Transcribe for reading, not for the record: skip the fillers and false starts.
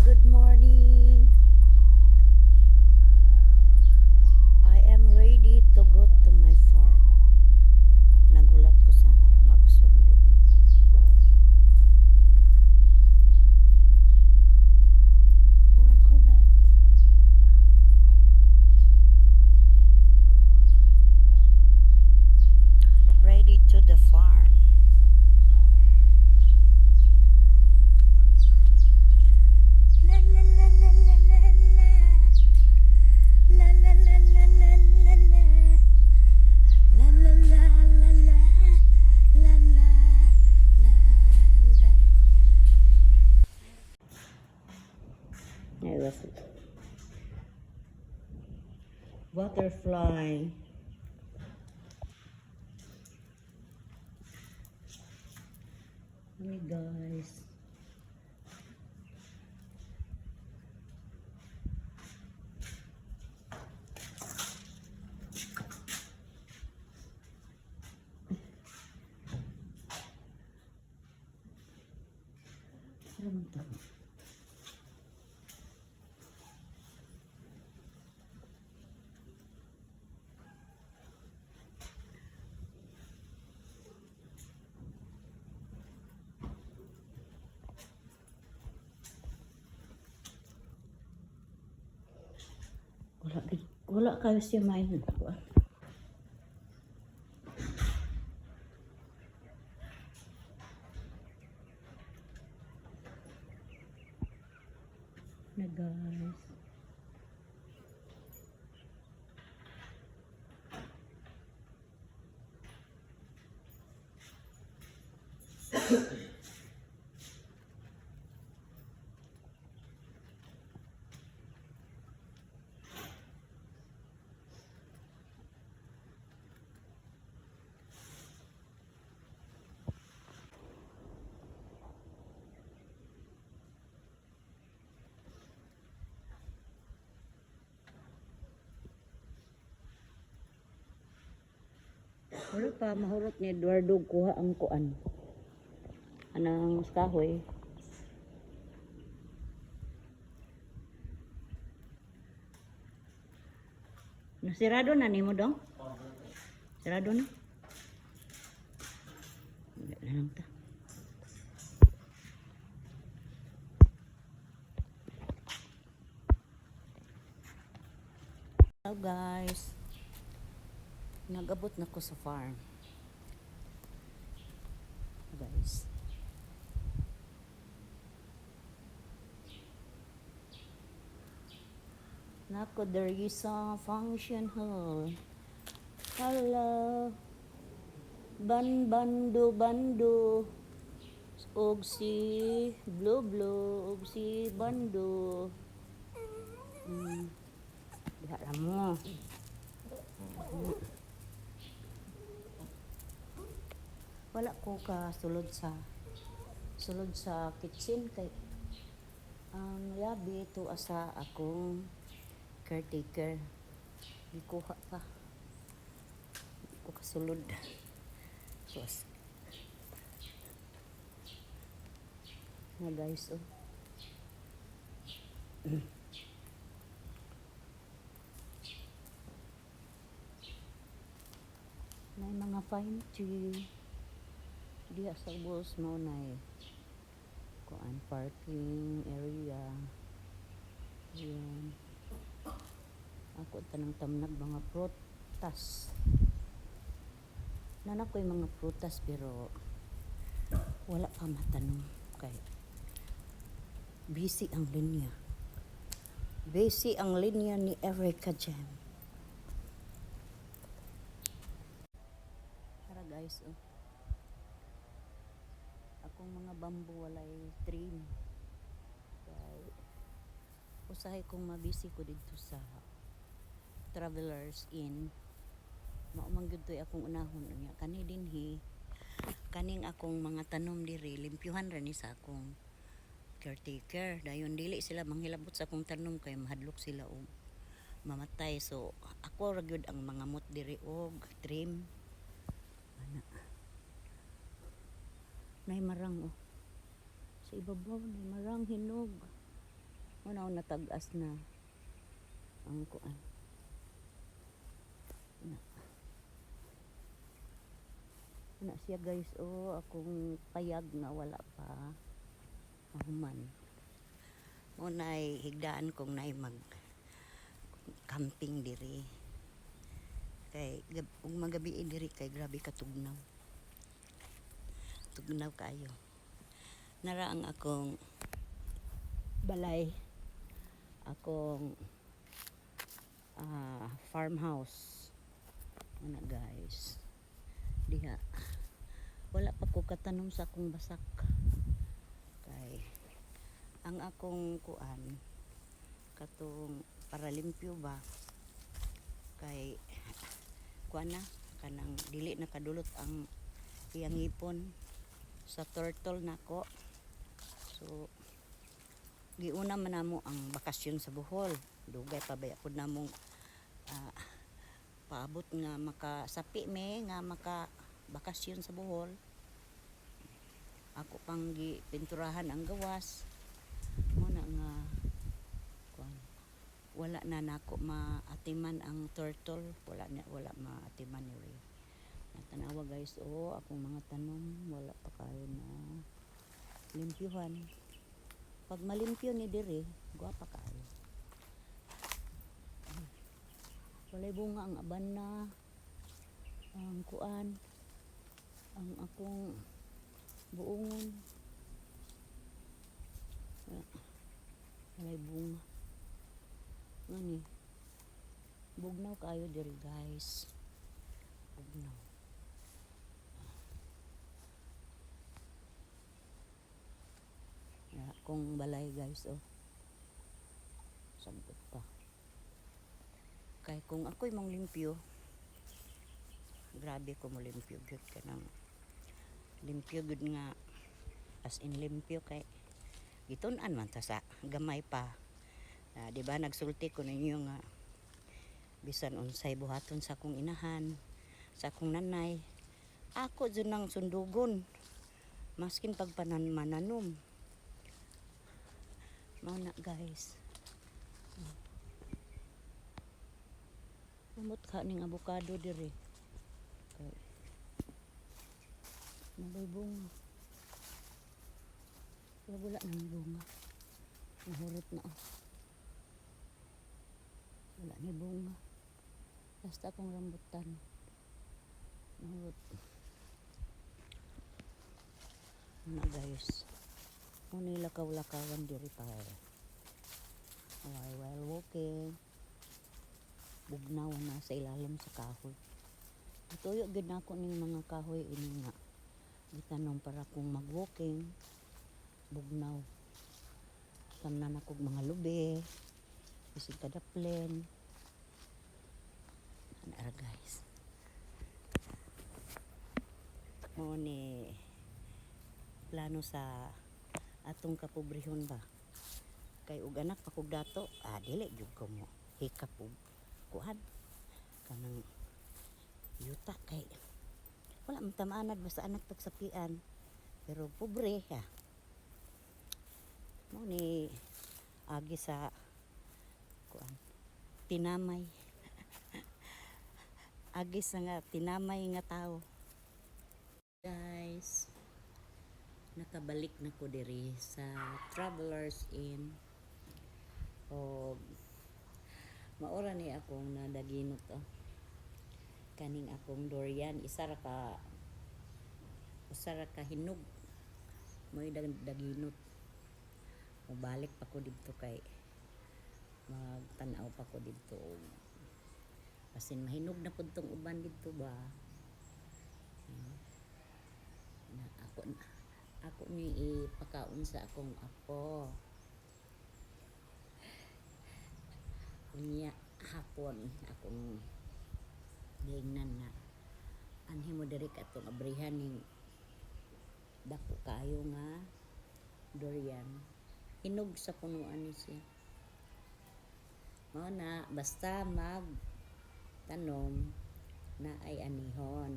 Good morning. I am ready to go to my farm. Nagulat ko sa magsundo na. Nagulat. Ready to the farm. La la la la la la la. La la la la la la la. La la la la la. La la la la. There was it. Butterfly. Hey guys. Ano to? Wala kayo siya main ko. Na guys. Wala pa mahurot ni Eduardo kuha ang kuan. Anang kahoy. Nasirado na nimo dong? Sirado na? Wala na lang ta. Hello guys. Nagabot na ko sa farm. Guys. Nako, there is a function hall. Hello. Bando. Og si Blue. Og si Bando. Diha ra mo. Wala ko ka sulod sa kitchen kay ang labi ito asa akong caretaker. Gikuha pa. Di ko kasulod. Sus. Na guys, oh. May mga pine tree. Diya sa walls mo na kuan parking area. Yan. Ako tanang tamnag mga prutas. Nanak ko yung mga prutas pero wala pa matanong kay busy ang linya. Busy ang linya ni Erica Jam. Tara guys, oh. Akong mga bamboo walay trim. Kay usahay kong mabisi ko dito sa Travelers Inn. Maumang gyud toy akong unahon unya kani dinhi. Kaning akong mga tanom diri limpyuhan ra ni sa akong caretaker. Dayon dili sila manghilabot sa akong tanom kay mahadlok sila og mamatay. So ako ra gyud ang mga mut diri og trim. Nay marang, oh. Sa ibabaw nay marang hinog. Una natag-as na ang kuan. Na siya guys, oh, akong payag na wala pa mahuman. Unay higdaan kong nay mag camping diri. Kay ug magabi diri kay grabe ka tugnaw. Tugnaw kayo. Nara ang akong balay. Akong farmhouse. Ano guys. Diha. Wala pa ko katanom sa akong basak. Kay ang akong kuan katong para limpyo ba kay kuan na kanang dili nakadulot ang iyang ipon sa turtle nako. So giuna man namo ang bakasyon sa Bohol. Dugay pa baya pud namong paabot nga makasapi me nga maka bakasyon sa Bohol. Ako pang gipinturahan ang gawas. Muna nga kuan wala na nako maatiman ang turtle, wala maatiman ni Ray. Natanawa guys, oh, akong mga tanom wala pa kayo na limpyuhan. Pag malimpyo ni dire, guwapa kayo. Walay bunga ang abana, ang kuan, ang akong buongon. Walay bunga. Ngani, bugnaw kayo diri guys. Bugnaw. Kung balay guys, oh. Sabot pa. Kay kung ako'y mong limpyo, grabe ko mo limpyo gyud kanang limpyo gyud nga as in limpyo kay gitun-an man ta sa gamay pa. Di ba nagsulti ko ninyo nga bisan unsay buhaton sa akong inahan, sa akong nanay, ako dyan nang sundugon maskin pagpananmanom. Mao na guys. Namot ka ning avocado diri. Okay. Nabay bunga. Wala nang bunga. Nahurot na. Wala ni bunga. Basta akong rambutan. Nahurot. Na guys. Muna lakaw-lakawan diri pa. While walking. Bugnaw na sa ilalim sa kahoy. Ituyo gid nako ning mga kahoy ini nga. Gitanong para kung mag-walking. Bugnaw. Tamnan ako mga lube. Bisig kadaplen. Ana guys. Mo ni plano sa atong kapobrehon ba. Kay ug anak pa kog dato, dili jud ko mo hikap og kuan kanang yuta kay wala man tamanad basta anak tagsapian pero pobre ha. Mo ni agi sa kuan tinamay agi sa nga tinamay nga tao. Guys, nakabalik na ko diri sa Travelers Inn. O maura ni akong nadaginot kaning akong durian isa ra ka hinog mo'y daginot. Mubalik pa ko didto kay magtan-aw pa ko didto basin mahinog na pud tong uban didto ba. Na ako ni ipakaon sa akong apo. Unya hapon akong giingnan na anhi mo diri katong abrihan ning dako kayo nga durian. Hinog sa punuan ni siya. Mao na basta mag tanom na ay anihon.